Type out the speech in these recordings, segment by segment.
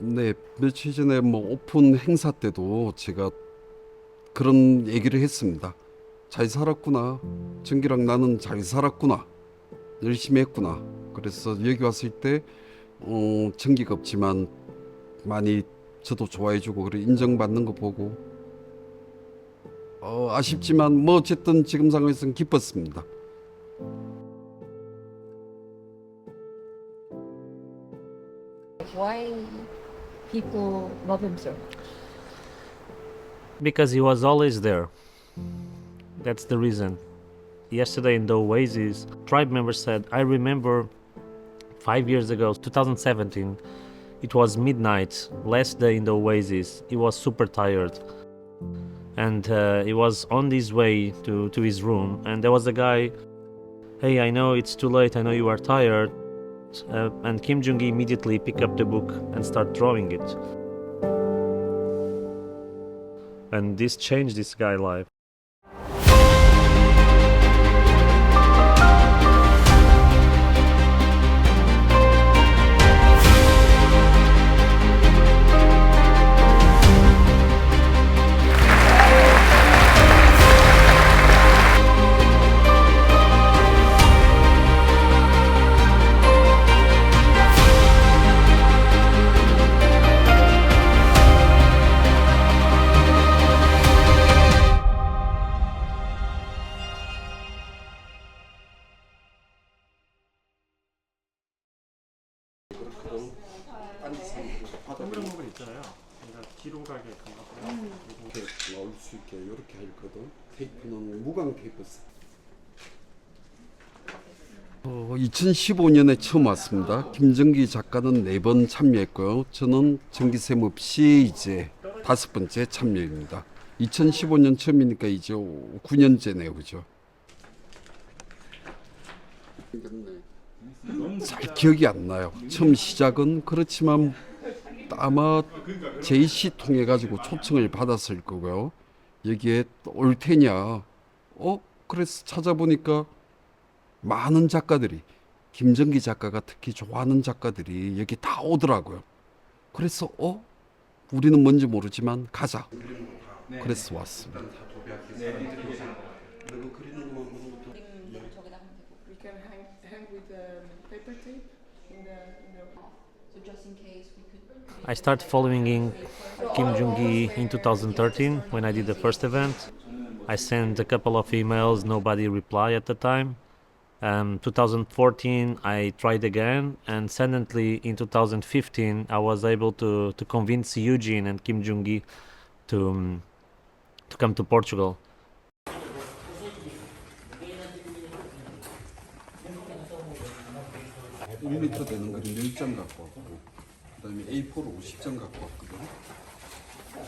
네, 며칠 전에 뭐 오픈 행사 때도 제가 그런 얘기를 했습니다. 잘 살았구나. 정기랑 나는 잘 살았구나. 열심히 했구나. 그래서 여기 왔을 때 정기가 없지만 많이 저도 좋아해주고 그래 인정받는 거 보고 아쉽지만 뭐 어쨌든 지금 상황에서는 기뻤습니다. Why people love him so? Because he was always there. That's the reason. Yesterday in the Oasis, tribe members said, I remember 5 years ago, 2017, it was midnight, last day in the Oasis. He was super tired. And he was on his way to his room. And there was a guy, hey, I know it's too late, I know you are tired. And Kim Jong-gi immediately picked up the book and started drawing it. And this changed this guy's life. 동글동글 있잖아요. 그러니까 뒤로 가게 하고요. 이렇게 나올 수 있게 이렇게 했거든. 테이프는 무광 테이프. 2015년에 처음 왔습니다. 김정기 작가는 4번 참여했고요. 저는 정기샘 없이 이제 5번째 참여입니다. 2015년 처음이니까 이제 9년째네요, 그죠? 잘 기억이 안 나요. 처음 시작은 그렇지만 아마 JC 통해 가지고 초청을 받았을 거고요. 여기에 올 테냐? 그래서 찾아보니까 많은 작가들이 김정기 작가가 특히 좋아하는 작가들이 여기 다 오더라고요. 그래서 우리는 뭔지 모르지만 가자. 그래서 왔습니다. We can hang with paper tape in the So just in case we could. I started following Kim Jong-gi in 2013 when I did the first event. I sent a couple of emails, nobody replied at the time. 2014 I tried again, and suddenly in 2015 I was able to convince Eugene and Kim Jong-gi to come to Portugal. 1m 되는 그림 10장 갖고 왔고 그다음에 A4로 50장 갖고 왔거든.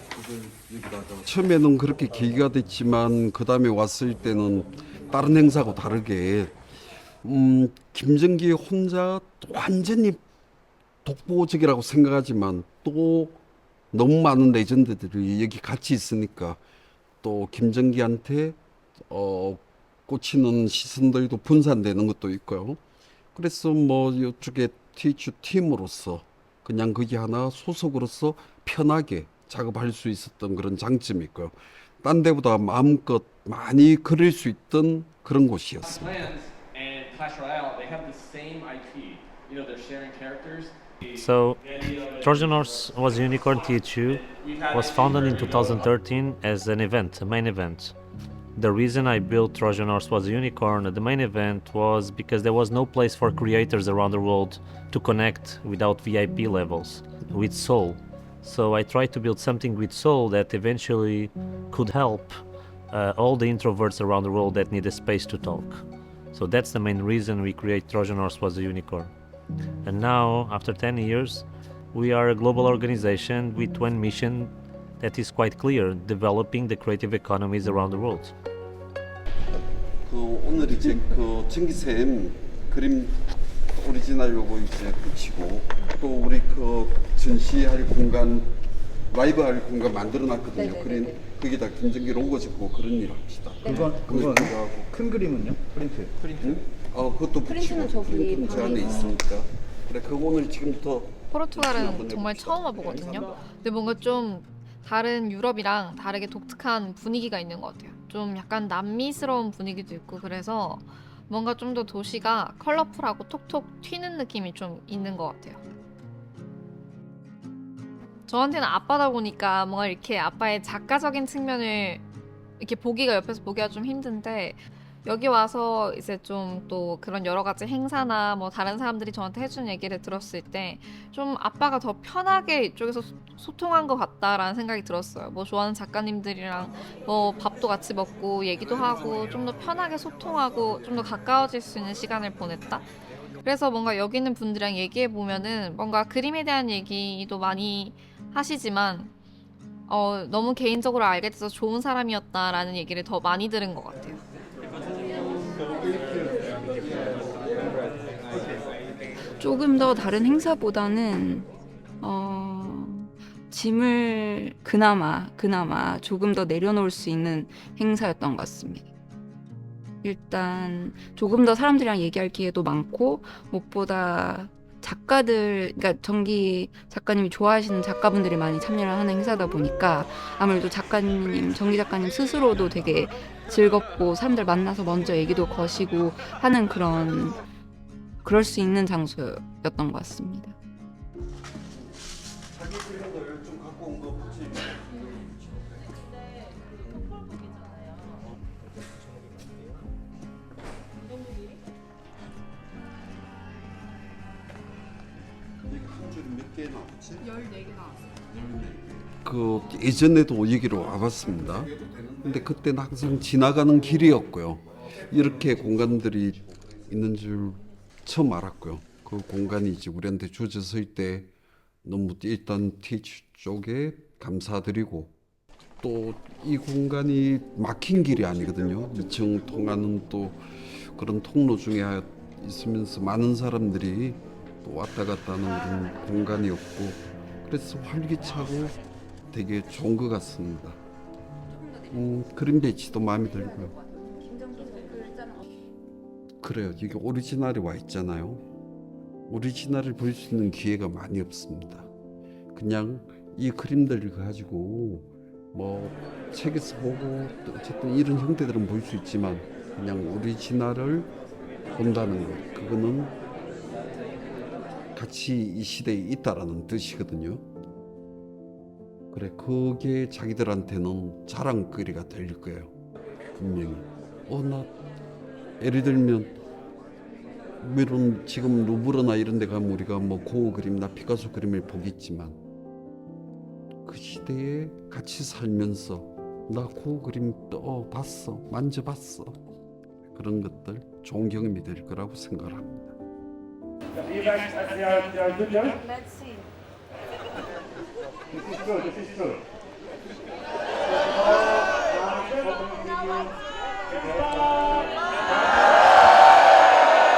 그걸 여기다가 처음에는 그렇게 계기가 됐지만 그 다음에 왔을 때는 다른 행사하고 다르게 김정기 혼자 완전히 독보적이라고 생각하지만 또 너무 많은 레전드들이 여기 같이 있으니까 또 김정기한테 꽂히는 시선들도 분산되는 것도 있고요. 그래서 뭐 이쪽에 TH 팀으로서 그냥 거기 하나 소속으로서 편하게 작업할 수 있었던 그런 장점이 있고요. 딴 데보다 마음껏 많이 그릴 수 있던 그런 곳이었습니다. Clans and Clash Royale, they have the same IP. You know, they're sharing characters. So Trojan Horse was a Unicorn THU was founded in 2013 as an event, a main event. The reason I built Trojan Horse was a Unicorn at the main event was because there was no place for creators around the world to connect without VIP levels, with soul. So I tried to build something with soul that eventually could help all the introverts around the world that need a space to talk. So that's the main reason we create Trojan Horse was a Unicorn. And now, after 10 years, we are a global organization with one mission that is quite clear, developing the creative economies around the world. 오늘 이제 정기샘 그림 오리지널 요거 이제 붙이고 또 우리 전시할 공간 라이브 할 공간 만들어 놨거든요. 그린 거기다 김정기 로고 짓고 그런 일 합시다. 그건 큰 그림은요? 프린트. 그것도 붙이고 프린트는 저기 프린트는 저 안에 방에 있으니까. 그래 그거 오늘 지금부터 포르투갈은 정말 처음 와보거든요. 근데 뭔가 좀 다른 유럽이랑 다르게 독특한 분위기가 있는 것 같아요. 좀 약간 남미스러운 분위기도 있고 그래서 뭔가 좀 더 도시가 컬러풀하고 톡톡 튀는 느낌이 좀 있는 것 같아요. 저한테는 아빠다 보니까 뭔가 이렇게 아빠의 작가적인 측면을 이렇게 보기가 옆에서 보기가 좀 힘든데 여기 와서 이제 좀 또 그런 여러 가지 행사나 뭐 다른 사람들이 저한테 해준 얘기를 들었을 때 좀 아빠가 더 편하게 이쪽에서 소통한 것 같다라는 생각이 들었어요. 뭐 좋아하는 작가님들이랑 뭐 밥도 같이 먹고 얘기도 하고 좀 더 편하게 소통하고 좀 더 가까워질 수 있는 시간을 보냈다. 그래서 뭔가 여기 있는 분들이랑 얘기해 보면은 뭔가 그림에 대한 얘기도 많이 하시지만 너무 개인적으로 알게 돼서 좋은 사람이었다라는 얘기를 더 많이 들은 것 같아요. 조금 더 다른 행사보다는 짐을 그나마 조금 더 내려놓을 수 있는 행사였던 것 같습니다. 일단 조금 더 사람들이랑 얘기할 기회도 많고 무엇보다 작가들, 그러니까 정기 작가님이 좋아하시는 작가분들이 많이 참여를 하는 행사다 보니까 아무래도 정기 작가님 스스로도 되게 즐겁고 사람들 만나서 먼저 얘기도 거시고 하는 그럴 수 있는 장소였던 것 같습니다. 그 예전에도 여기로 와봤습니다. 근데 그때는 항상 지나가는 길이었고요. 이렇게 공간들이 있는 줄 처음 알았고요. 그 공간이 이제 우리한테 주어졌을 때 너무 일단 티치 쪽에 감사드리고 또 이 공간이 막힌 길이 아니거든요. 2층 통하는 또 그런 통로 중에 있으면서 많은 사람들이 또 왔다 갔다 하는 그런 공간이었고 그래서 활기차고 되게 좋은 것 같습니다. 그림 배치도 마음에 들고요. 그래요. 이게 오리지널이 와 있잖아요. 오리지널을 볼 수 있는 기회가 많이 없습니다. 그냥 이 그림들을 가지고 뭐 책에서 보고 어쨌든 이런 형태들은 볼 수 있지만 그냥 오리지널을 본다는 것 그거는 같이 이 시대에 있다라는 뜻이거든요. 그래 그게 자기들한테는 자랑거리가 될 거예요. 분명히. 나 예를 들면 물론 지금 루브르나 이런 데 가면 우리가 뭐 고흐 그림이나 피카소 그림을 보겠지만 그 시대에 같이 살면서 나 고흐 그림 봤어 만져봤어 그런 것들 좋은 경험이 될 거라고 생각을 합니다.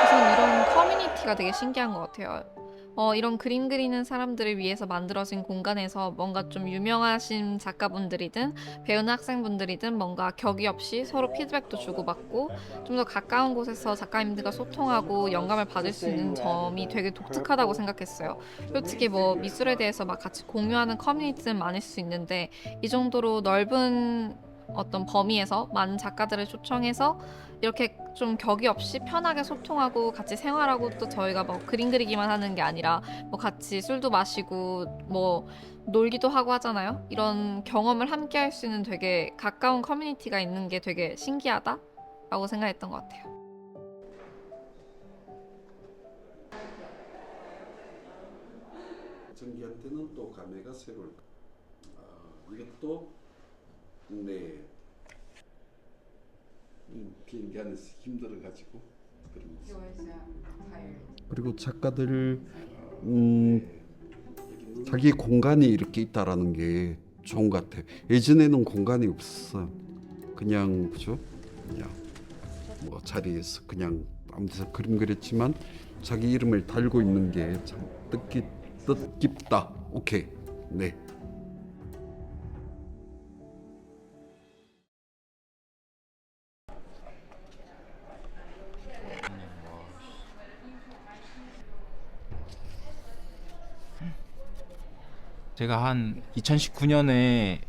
우선 이런 커뮤니티가 되게 신기한 것 같아요. 이런 그림 그리는 사람들을 위해서 만들어진 공간에서 뭔가 좀 유명하신 작가분들이든 배우는 학생분들이든 뭔가 격의 없이 서로 피드백도 주고받고 좀 더 가까운 곳에서 작가님들과 소통하고 영감을 받을 수 있는 점이 되게 독특하다고 생각했어요. 솔직히 뭐 미술에 대해서 막 같이 공유하는 커뮤니티는 많을 수 있는데 이 정도로 넓은 어떤 범위에서 많은 작가들을 초청해서 이렇게 좀 격의 없이 편하게 소통하고 같이 생활하고 또 저희가 뭐 그림 그리기만 하는 게 아니라 뭐 같이 술도 마시고 뭐 놀기도 하고 하잖아요. 이런 경험을 함께 할 수 있는 되게 가까운 커뮤니티가 있는 게 되게 신기하다라고 생각했던 것 같아요. 정기한테는 또 감회가 새로울 이것도 네 비행기 안에서 힘들어가지고 그리고 작가들 자기 공간이 이렇게 있다라는 게 좋은 것 같아요. 예전에는 공간이 없었어요. 그냥 그죠? 그냥 뭐 자리에서 그냥 아무 데서 그림 그렸지만 자기 이름을 달고 있는 게 참 뜻깊다. 오케이. 네. 제가 한 2019년에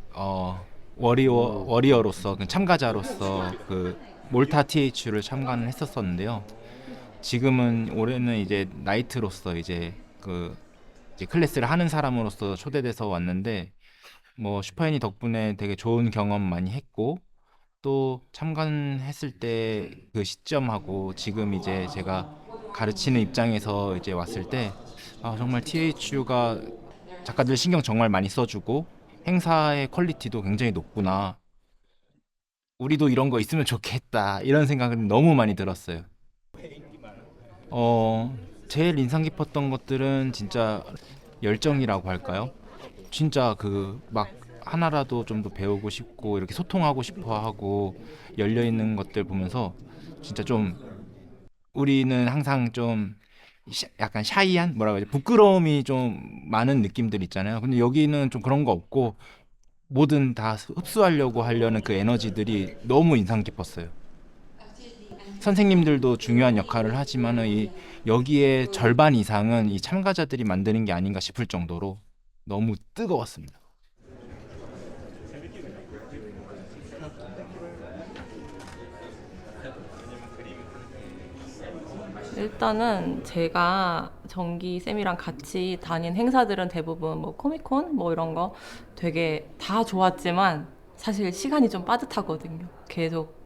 워리어로서 그 참가자로서 그 몰타 TH를 참관을 했었었는데요. 지금은 올해는 이제 나이트로서 이제 이제 클래스를 하는 사람으로서 초대돼서 왔는데 뭐 슈퍼애니 덕분에 되게 좋은 경험 많이 했고 또 참관했을 때 그 시점하고 지금 이제 제가 가르치는 입장에서 이제 왔을 때 정말 THU가 작가들 신경 정말 많이 써주고 행사의 퀄리티도 굉장히 높구나. 우리도 이런 거 있으면 좋겠다. 이런 생각은 너무 많이 들었어요. 제일 인상 깊었던 것들은 진짜 열정이라고 할까요? 진짜 막 하나라도 좀 더 배우고 싶고 이렇게 소통하고 싶어 하고 열려 있는 것들 보면서 진짜 좀 우리는 항상 좀 약간 샤이한 뭐라고 하지? 부끄러움이 좀 많은 느낌들 있잖아요. 근데 여기는 좀 그런 거 없고 뭐든 다 흡수하려고 하려는 그 에너지들이 너무 인상 깊었어요. 선생님들도 중요한 역할을 하지만은 여기에 절반 이상은 이 참가자들이 만드는 게 아닌가 싶을 정도로 너무 뜨거웠습니다. 일단은 제가 정기 쌤이랑 같이 다닌 행사들은 대부분 뭐 코미콘 뭐 이런 거 되게 다 좋았지만 사실 시간이 좀 빠듯하거든요. 계속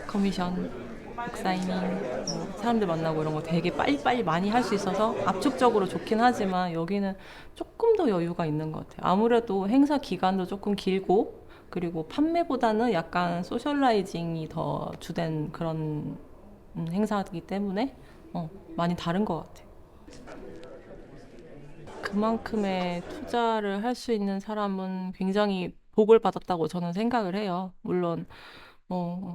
커미션, 북사이닝, 뭐 사람들 만나고 이런 거 되게 빨리빨리 많이 할 수 있어서 압축적으로 좋긴 하지만 여기는 조금 더 여유가 있는 것 같아요. 아무래도 행사 기간도 조금 길고 그리고 판매보다는 약간 소셜라이징이 더 주된 그런 행사이기 때문에 많이 다른 것 같아요. 그만큼의 투자를 할 수 있는 사람은 굉장히 복을 받았다고 저는 생각을 해요. 물론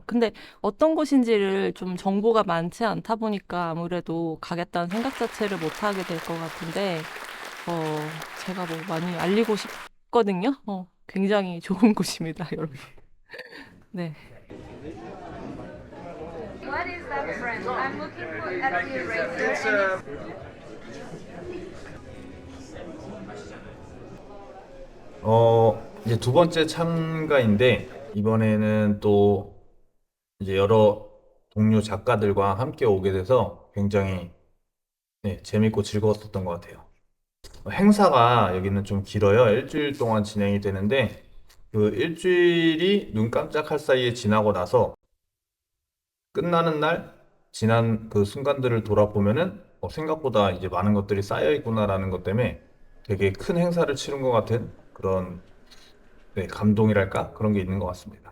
근데 어떤 곳인지를 좀 정보가 많지 않다 보니까 아무래도 가겠다는 생각 자체를 못 하게 될 것 같은데 제가 뭐 많이 알리고 싶거든요. 굉장히 좋은 곳입니다, 여러분. 네. What is that friend? I'm looking for at the eraser. 이제 두 번째 참가인데 이번에는 또 이제 여러 동료 작가들과 함께 오게 돼서 굉장히 재밌고 즐거웠었던 것 같아요. 행사가 여기는 좀 길어요. 일주일 동안 진행이 되는데 그 일주일이 눈 깜짝할 사이에 지나고 나서 끝나는 날 지난 그 순간들을 돌아보면은 생각보다 이제 많은 것들이 쌓여 있구나라는 것 때문에 되게 큰 행사를 치른 것 같은 그런 감동이랄까 그런 게 있는 것 같습니다.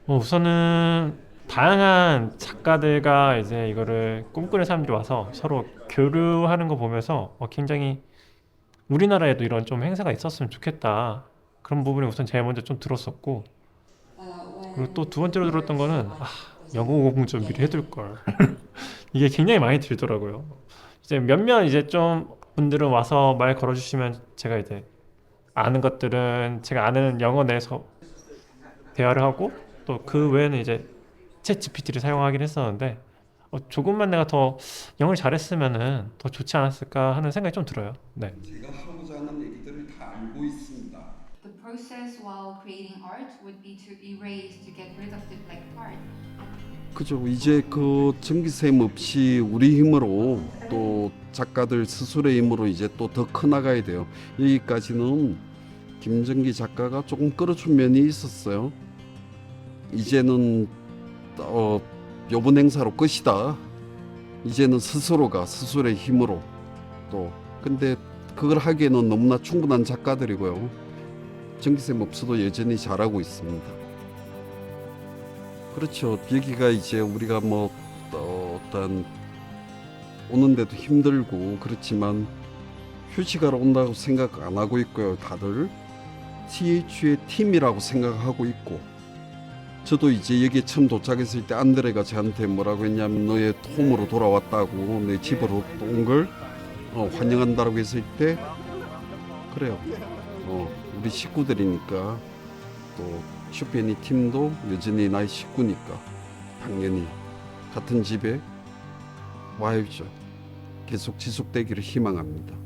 우선은 다양한 작가들과 이제 이거를 꿈꾸는 사람들이 와서 서로 교류하는 거 보면서 굉장히 우리나라에도 이런 좀 행사가 있었으면 좋겠다. 그런 부분이 우선 제일 먼저 좀 들었었고, 그리고 또 두 번째로 들었던 거는 영어 공부 좀 미리 해둘 걸. 이게 굉장히 많이 들더라고요. 이제 몇몇 이제 좀 분들은 와서 말 걸어주시면 제가 이제 아는 것들은 제가 아는 영어 내에서 대화를 하고 또 그 외에는 이제 챗 GPT를 사용하긴 했었는데 조금만 내가 더 영어를 잘했으면은 더 좋지 않았을까 하는 생각이 좀 들어요. 네. 제가 하고자 하는 얘기들을 다 알고 있습니다. The process while creating art would be to erase, to get rid of the black part. 그죠. 이제 그 전기쌤 없이 우리 힘으로 또 작가들 스스로의 힘으로 이제 또 더 커나가야 돼요. 여기까지는 김정기 작가가 조금 끌어준 면이 있었어요. 이제는 요번 행사로 끝이다. 이제는 스스로가 스스로의 힘으로 또 근데 그걸 하기에는 너무나 충분한 작가들이고요. 정기쌤 없어도 여전히 잘하고 있습니다. 그렇죠. 여기가 이제 우리가 뭐 어떤 오는데도 힘들고 그렇지만 휴식하러 온다고 생각 안 하고 있고요. 다들 TH의 팀이라고 생각하고 있고 저도 이제 여기에 처음 도착했을 때 안드레가 저한테 뭐라고 했냐면 너의 홈으로 돌아왔다고 내 집으로 온 걸 환영한다라고 했을 때 그래요. 우리 식구들이니까 또 슈퍼애니 팀도 여전히 나의 식구니까 당연히 같은 집에 와야죠. 계속 지속되기를 희망합니다.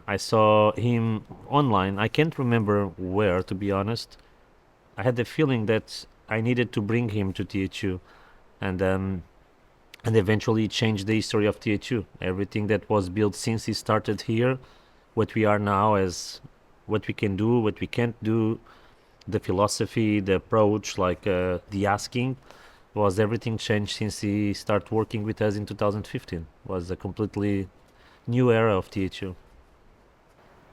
I saw him online. I can't remember where, to be honest. I had the feeling that I needed to bring him to THU, and eventually change the history of THU. Everything that was built since he started here, what we are now, as what we can do, what we can't do, the philosophy, the approach, like the asking, was everything changed since he started working with us in 2015. Was a completely new era of THU.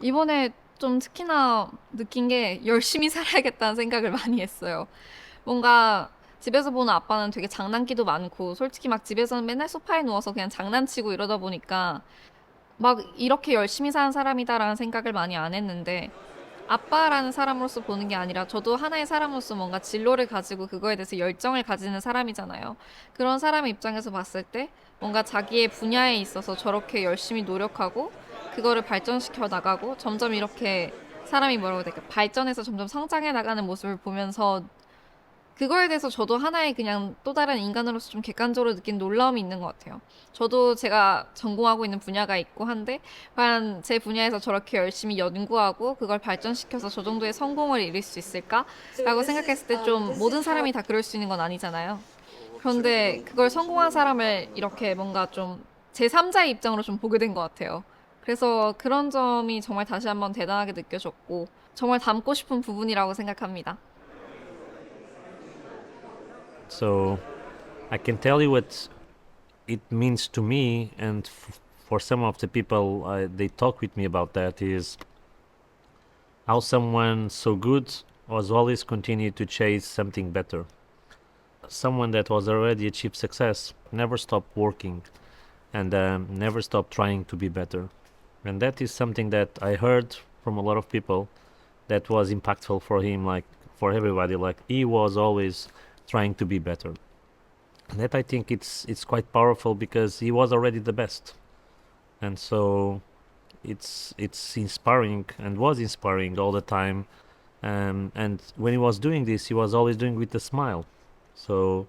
이번에 좀 특히나 느낀 게 열심히 살아야겠다는 생각을 많이 했어요. 뭔가 집에서 보는 아빠는 되게 장난기도 많고 솔직히 막 집에서는 맨날 소파에 누워서 그냥 장난치고 이러다 보니까 막 이렇게 열심히 사는 사람이다라는 생각을 많이 안 했는데 아빠라는 사람으로서 보는 게 아니라 저도 하나의 사람으로서 뭔가 진로를 가지고 그거에 대해서 열정을 가지는 사람이잖아요. 그런 사람의 입장에서 봤을 때 뭔가 자기의 분야에 있어서 저렇게 열심히 노력하고 그거를 발전시켜 나가고 점점 이렇게 사람이 뭐라고 해야 될까 발전해서 점점 성장해 나가는 모습을 보면서 그거에 대해서 저도 하나의 그냥 또 다른 인간으로서 좀 객관적으로 느낀 놀라움이 있는 것 같아요. 저도 제가 전공하고 있는 분야가 있고 한데 과연 제 분야에서 저렇게 열심히 연구하고 그걸 발전시켜서 저 정도의 성공을 이룰 수 있을까라고 생각했을 때 좀 모든 사람이 다 그럴 수 있는 건 아니잖아요. 그런데 그걸 성공한 사람을 이렇게 뭔가 좀 제3자의 입장으로 좀 보게 된 것 같아요. 그래서 그런 점이 정말 다시 한번 대단하게 느껴졌고 정말 닮고 싶은 부분이라고 생각합니다. So I can tell you what it means to me, and for some of the people they talk with me about that, is how someone so good was always continued to chase something better. Someone that was already achieved success never stopped working and never stopped trying to be better. And that is something that I heard from a lot of people that was impactful for him, like for everybody. Like he was always trying to be better. And that I think it's quite powerful because he was already the best. And so it's inspiring and was inspiring all the time. And when he was doing this, he was always doing with a smile. So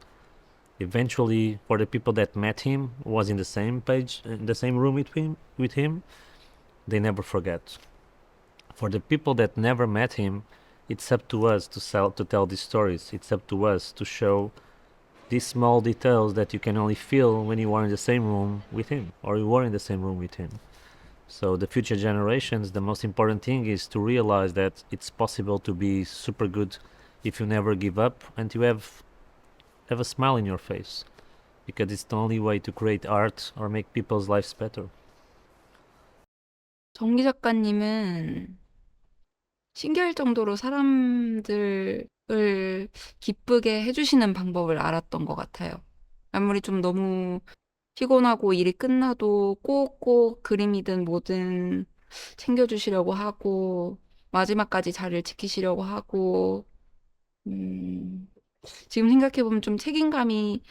eventually, for the people that met him, was in the same page, in the same room with him, they never forget. For the people that never met him, it's up to us to tell these stories. It's up to us to show these small details that you can only feel when you are in the same room with him, or you were in the same room with him. So the future generations, the most important thing is to realize that it's possible to be super good if you never give up and you have a smile in your face, because it's the only way to create art or make people's lives better. 정기 작가님은 신기할 정도로 사람들을 기쁘게 해주시는 방법을 알았던 것 같아요. 아무리 좀 너무 피곤하고 일이 끝나도 꼭꼭 그림이든 뭐든 챙겨주시려고 하고 마지막까지 자리를 지키시려고 하고 지금 생각해보면 좀 책임감이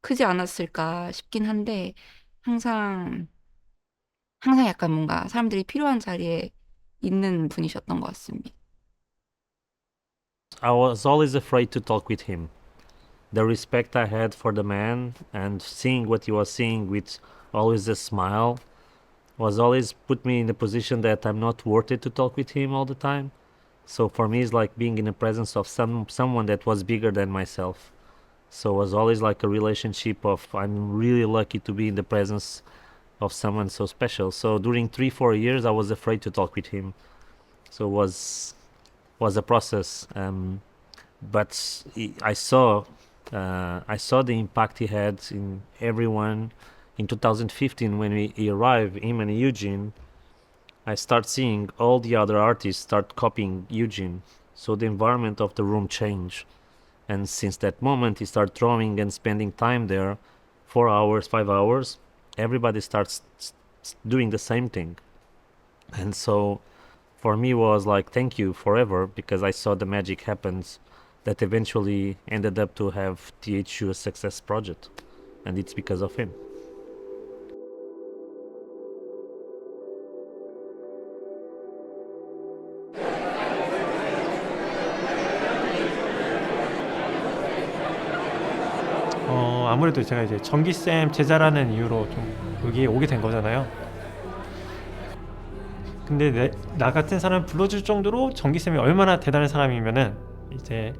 크지 않았을까 싶긴 한데 항상 약간 뭔가 사람들이 필요한 자리에 있는 분이셨던 것 같습니다. I was always afraid to talk with him. The respect I had for the man and seeing what he was seeing with always a smile was always put me in the position that I'm not worth it to talk with him all the time. So for me, it's like being in the presence of someone that was bigger than myself. So it was always like a relationship of I'm really lucky to be in the presence of someone so special. So during 3-4 years, I was afraid to talk with him. So it was a process. But I saw the impact he had in everyone. In 2015, when he arrived, him and Eugene, I start seeing all the other artists start copying Eugene. So the environment of the room changed. And since that moment, he started drawing and spending time there, 4 hours, 5 hours. Everybody starts doing the same thing. And so for me was like, thank you forever, because I saw the magic happens that eventually ended up to have THU a success project. And it's because of him. 아무래도 제가 이제 정기쌤 제자라는 이유로 좀 여기에 오게 된 거잖아요. 근데 나 같은 사람 불러줄 정도로 정기쌤이 얼마나 대단한 사람이면은 이제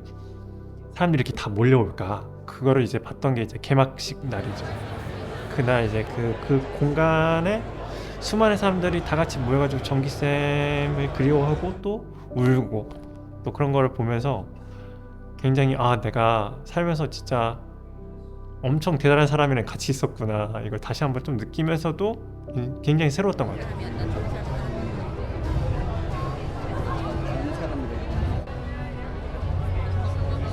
사람들이 이렇게 다 몰려올까, 그거를 이제 봤던 게 이제 개막식 날이죠. 그날 이제 그 공간에 수많은 사람들이 다 같이 모여가지고 정기쌤을 그리워하고 또 울고 또 그런 거를 보면서 굉장히 내가 살면서 진짜 엄청 대단한 사람이랑 같이 있었구나, 이걸 다시 한번 좀 느끼면서도 굉장히 새로웠던 것 같아요.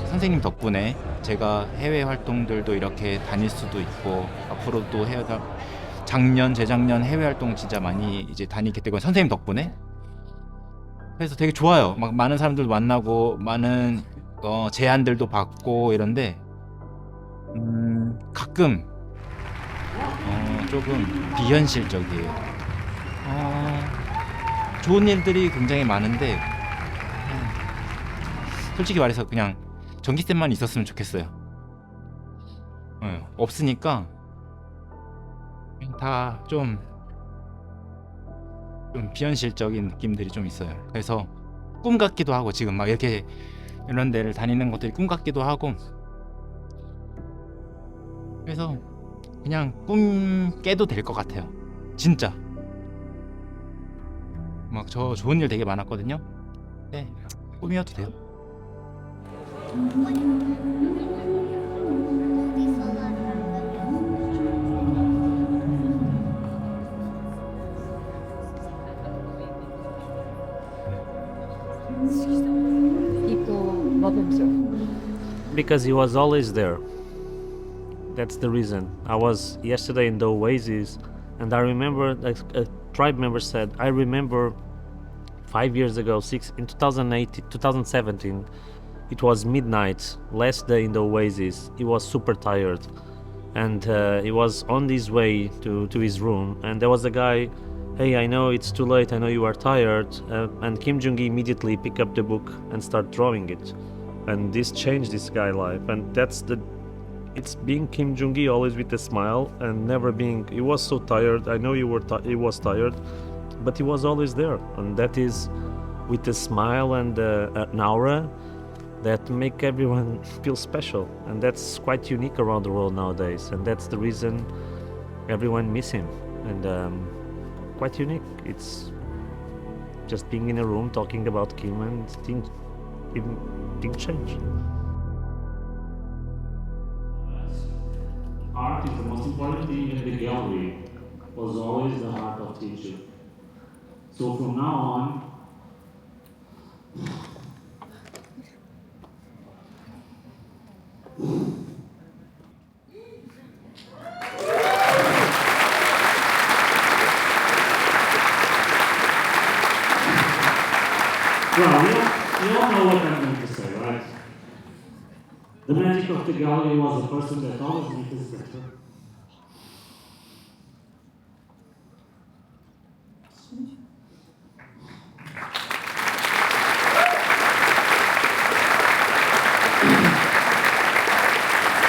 선생님 덕분에 제가 해외 활동들도 이렇게 다닐 수도 있고, 앞으로도 작년, 재작년 해외 활동 진짜 많이 이제 다니게 되고, 선생님 덕분에. 그래서 되게 좋아요. 막 많은 사람들 만나고 많은 제안들도 받고 이런데 가끔 조금 비현실적이에요. 좋은 일들이 굉장히 많은데 솔직히 말해서 그냥 전기쌤만 있었으면 좋겠어요. 없으니까 다 좀 비현실적인 느낌들이 좀 있어요. 그래서 꿈 같기도 하고, 지금 막 이렇게 이런 데를 다니는 것들이 꿈 같기도 하고, 그래서 그냥 꿈 깨도 될 것 같아요. 진짜 막 저 좋은 일 되게 많았거든요. 네, 꿈이어도 돼요. Because he was always there. That's the reason. I was yesterday in the Oasis, and I remember, like a tribe member said, I remember 5 years ago, in 2018, 2017, it was midnight, last day in the Oasis. He was super tired, and he was on his way to his room, and there was a guy, hey, I know it's too late, I know you are tired, and Kim Jung-gi immediately picked up the book and started drawing it. And this changed this guy's life, and it's being Kim Jung-gi, always with a smile, and never being, he was so tired, I know he was tired, but he was always there, and that is with a smile and an aura that make everyone feel special, and that's quite unique around the world nowadays, and that's the reason everyone miss him, and quite unique. It's just being in a room talking about Kim and things change. Art is the most important thing in the gallery, was always the heart of teacher. So from now on, well, we all know what I'm going to say, right? The magic of the gallery was a person that always made us better.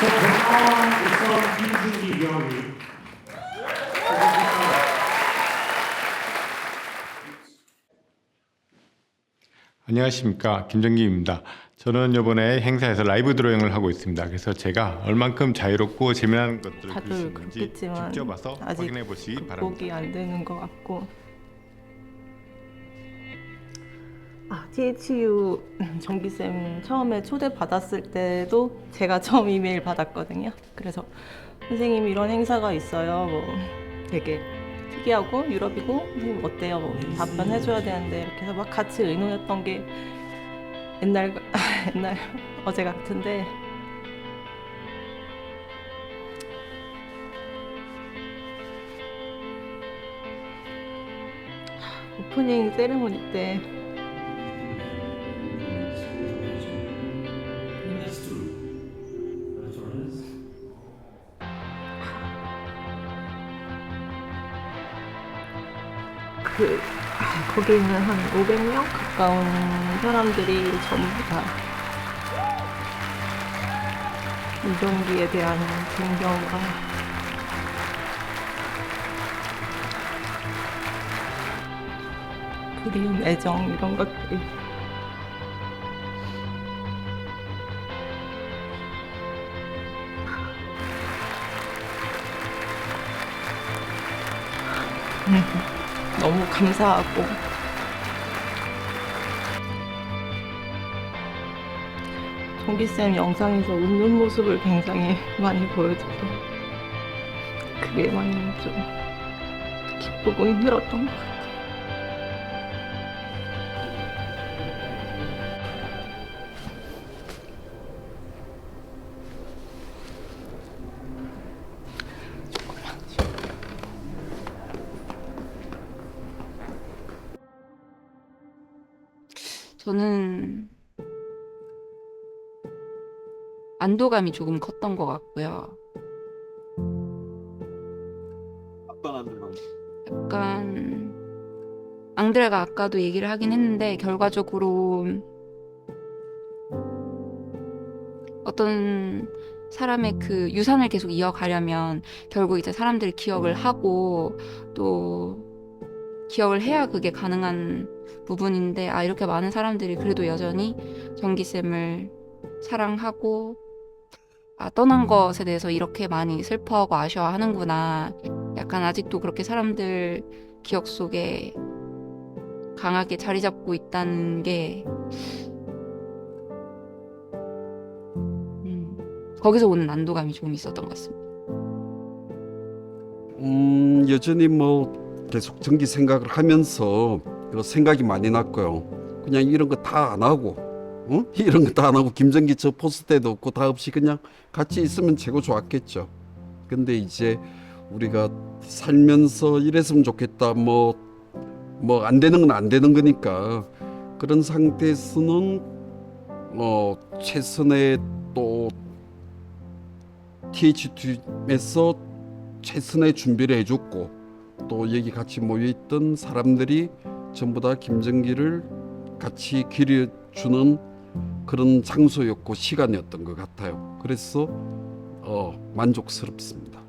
So from now on, it's all Kim Jung-gi gallery. 안녕하십니까, 김정기입니다. 저는 이번에 행사에서 라이브 드로잉을 하고 있습니다. 그래서 제가 얼만큼 자유롭고 재미난 것들을 그릴 수 있는지 그렇겠지만 직접 와서 아직 확인해 보시기 바랍니다. 극복이 안 되는 것 같고. THU 정기쌤 처음에 초대받았을 때도 제가 처음 이메일 받았거든요. 그래서 선생님 이런 행사가 있어요. 뭐 되게 특이하고 유럽이고 선생님 어때요? 뭐 답변해줘야 되는데 이렇게 해서 막 같이 의논했던 게 옛날 옛날 어제 같은데 오프닝 세리머니 때 거기 있는 한 500명 가까운 사람들이 전부 다 이종기에 대한 존경과 그리움, 애정 이런 것들이 너무 감사하고 동기쌤 영상에서 웃는 모습을 굉장히 많이 보여줘서 그게 많이 좀 기쁘고 힘들었던 것 같아요. 저는 안도감이 조금 컸던 것 같고요. 약간 앙드레가 아까도 얘기를 하긴 했는데 결과적으로 어떤 사람의 그 유산을 계속 이어가려면 결국 이제 사람들이 기억을 하고 또 기억을 해야 그게 가능한 부분인데 이렇게 많은 사람들이 그래도 여전히 정기쌤을 사랑하고 떠난 것에 대해서 이렇게 많이 슬퍼하고 아쉬워하는구나. 약간 아직도 그렇게 사람들 기억 속에 강하게 자리 잡고 있다는 게 거기서 오는 안도감이 좀 있었던 것 같습니다. 여전히 뭐 계속 정기 생각을 하면서 생각이 많이 났고요. 그냥 이런 거 다 안 하고, 이런 거 다 안 하고 김정기 저 포스 때도 없고 다 없이 그냥 같이 있으면 최고 좋았겠죠. 근데 이제 우리가 살면서 이랬으면 좋겠다. 뭐 안 되는 건 안 되는 거니까 그런 상태에서는 최선의 또 TH2에서 최선의 준비를 해줬고 또 여기 같이 모여있던 사람들이 전부 다 김정기를 같이 기려주는 그런 장소였고 시간이었던 것 같아요. 그래서 만족스럽습니다.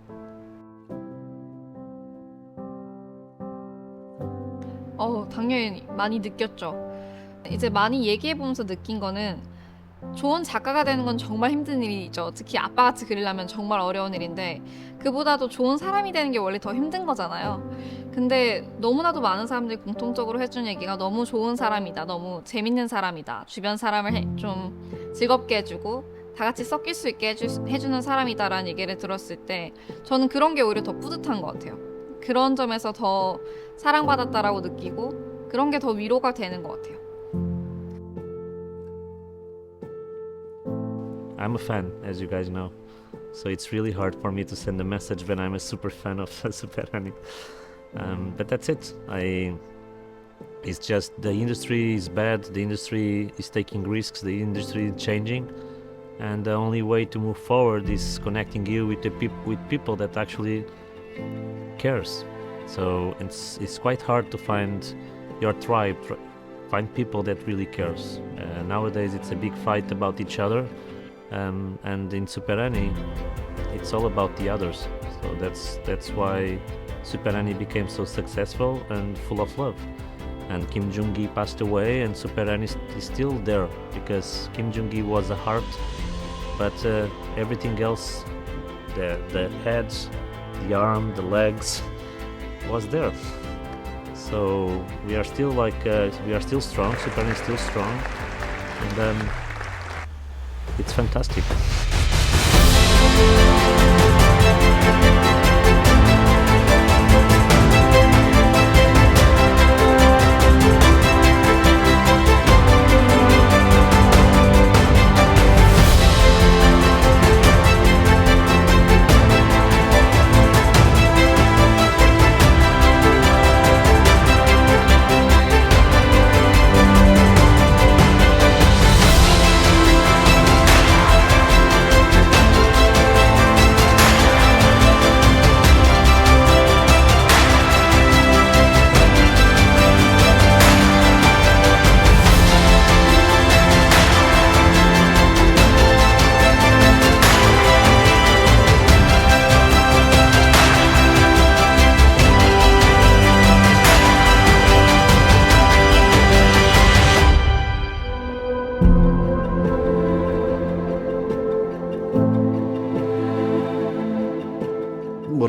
당연히 많이 느꼈죠. 이제 많이 얘기해보면서 느낀 거는 좋은 작가가 되는 건 정말 힘든 일이죠. 특히 아빠같이 그리려면 정말 어려운 일인데 그보다도 좋은 사람이 되는 게 원래 더 힘든 거잖아요. 근데 너무나도 많은 사람들이 공통적으로 해준 얘기가 너무 좋은 사람이다, 너무 재밌는 사람이다, 주변 사람을 좀 즐겁게 해주고 다 같이 섞일 수 있게 해주는 사람이다라는 얘기를 들었을 때 저는 그런 게 오히려 더 뿌듯한 것 같아요. 그런 점에서 더 사랑받았다라고 느끼고 그런 게 더 위로가 되는 것 같아요. I'm a fan, as you guys know, so it's really hard for me to send a message when I'm a super fan of Superani. But that's it. It's just the industry is bad, the industry is taking risks, the industry is changing, and the only way to move forward is connecting you with with people that actually cares. So it's quite hard to find your tribe, find people that really cares. Nowadays it's a big fight about each other. And in Superani, it's all about the others. So that's why Superani became so successful and full of love. And Kim Jung-gi passed away, and Superani is still there because Kim Jung-gi was a heart, but everything else, the heads, the arm, the legs, was there. So we are still we are still strong. Superani is still strong, and it's fantastic.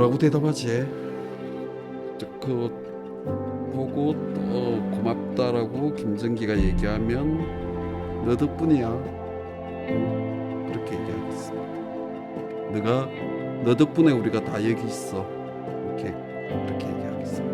뭐라고 대답하지? 그 보고 고맙다라고 김정기가 얘기하면 너 덕분이야. 그렇게 얘기하겠습니다. 너 덕분에 우리가 다 여기 있어. 이렇게 그렇게 얘기하겠습니다.